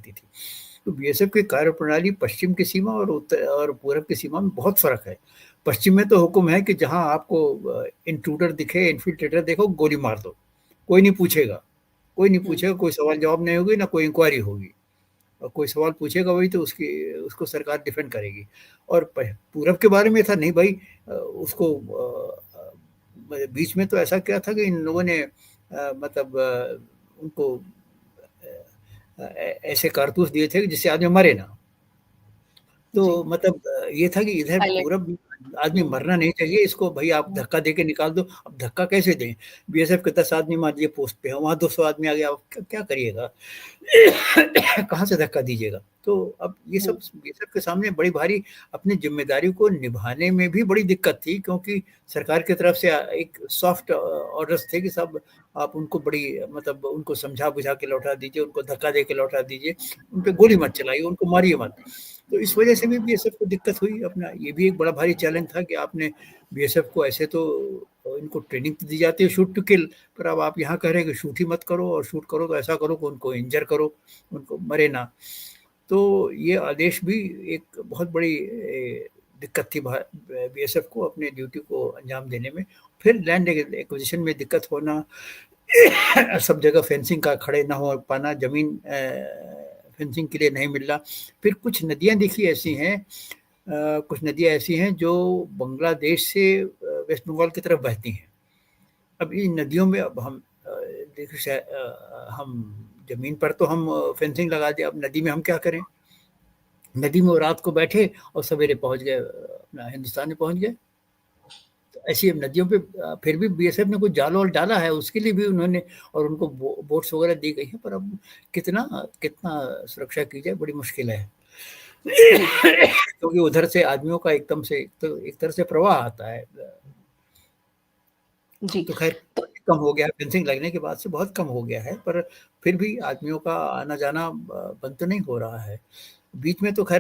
करती थी। तो बीएसएफ की कार्यप्रणाली पश्चिम की सीमा और उत्तर और पूरब की सीमा में बहुत फ़र्क है। पश्चिम में तो हुक्म है कि जहाँ आपको इंट्रूडर दिखे, इन्फिल्ट्रेटर देखो, गोली मार दो। कोई नहीं पूछेगा, कोई नहीं हुँ। पूछेगा, कोई सवाल-जवाब नहीं होगी, ना कोई इंक्वायरी होगी। और कोई सवाल पूछेगा वही तो उसको सरकार डिफेंड करेगी। और पूरब के बारे में था नहीं भाई, उसको बीच में तो ऐसा क्या था कि इन लोगों ने मतलब उनको ऐसे कारतूस दिए थे कि जिससे आदमी मरे ना। जी। तो मतलब ये था कि इधर साइलेंट। पूरब में आदमी हुँ। मरना नहीं चाहिए, इसको भई आप धक्का देके निकाल दो। अब धक्का कैसे दें? बीएसएफ के 10 आदमी मान लीजिए पोस्ट पे हैं, वहाँ 200 आदमी आ गया, अब क्या करिएगा? कहाँ से धक्का दीजिएगा? तो अब ये हुँ। सब बीएसएफ के सामने बड़ी भारी अपनी ज़िम्मेदारी को निभाने में भी बड़ी दिक्कत थी, क्योंकि सरकार की तरफ से एक सॉफ्ट ऑर्डर्स थे कि सब आप उनको बड़ी मतलब उनको समझा-बुझा के लौटा दीजिए, उनको धक्का दे के लौटा दीजिए, उन पे गोली मत चलाइए, उनको मारिए मत। तो इस वजह से भी बीएसएफ को दिक्कत हुई। अपना ये भी एक बड़ा भारी चैलेंज था कि आपने बीएसएफ को ऐसे तो इनको ट्रेनिंग तो दी जाती है शूट टू किल, पर अब आप यहाँ कह रहे हैं कि शूट ही मत करो, और शूट करो तो ऐसा करो कि उनको इंजर करो, उनको मरे ना। तो ये आदेश भी एक बहुत बड़ी दिक्कत थी बीएसएफ को अपने ड्यूटी को अंजाम देने में। फिर लैंड एक्विजिशन में दिक्कत होना, सब जगह फेंसिंग का खड़े ना हो पाना, ज़मीन फेंसिंग के लिए नहीं मिलना। फिर कुछ नदियाँ देखिए ऐसी हैं, कुछ नदियाँ ऐसी हैं जो बांग्लादेश से वेस्ट बंगाल की तरफ बहती हैं। अब इन नदियों में अब हम देखिए हम ज़मीन पर तो हम फेंसिंग लगा दें, अब नदी में हम क्या करें? नदी में वो रात को बैठे और सवेरे पहुँच गए, अपना हिंदुस्तान में पहुँच गए। तो ऐसी अब नदियों पे फिर भी बीएसएफ ने कुछ जाल-वाल डाला है, उसके लिए भी उन्होंने, और उनको बोट्स वगैरह दी गई हैं, पर अब कितना कितना सुरक्षा की जाए, बड़ी मुश्किल है। जी। क्योंकि उधर से आदमियों का एकदम से तो एक तरह से प्रवाह आता है। जी। तो खैर तो कम हो गया है, फेंसिंग लगने के बाद से बहुत कम हो गया है, पर फिर भी आदमियों का आना-जाना बंद तो नहीं हो रहा है। बीच में तो खैर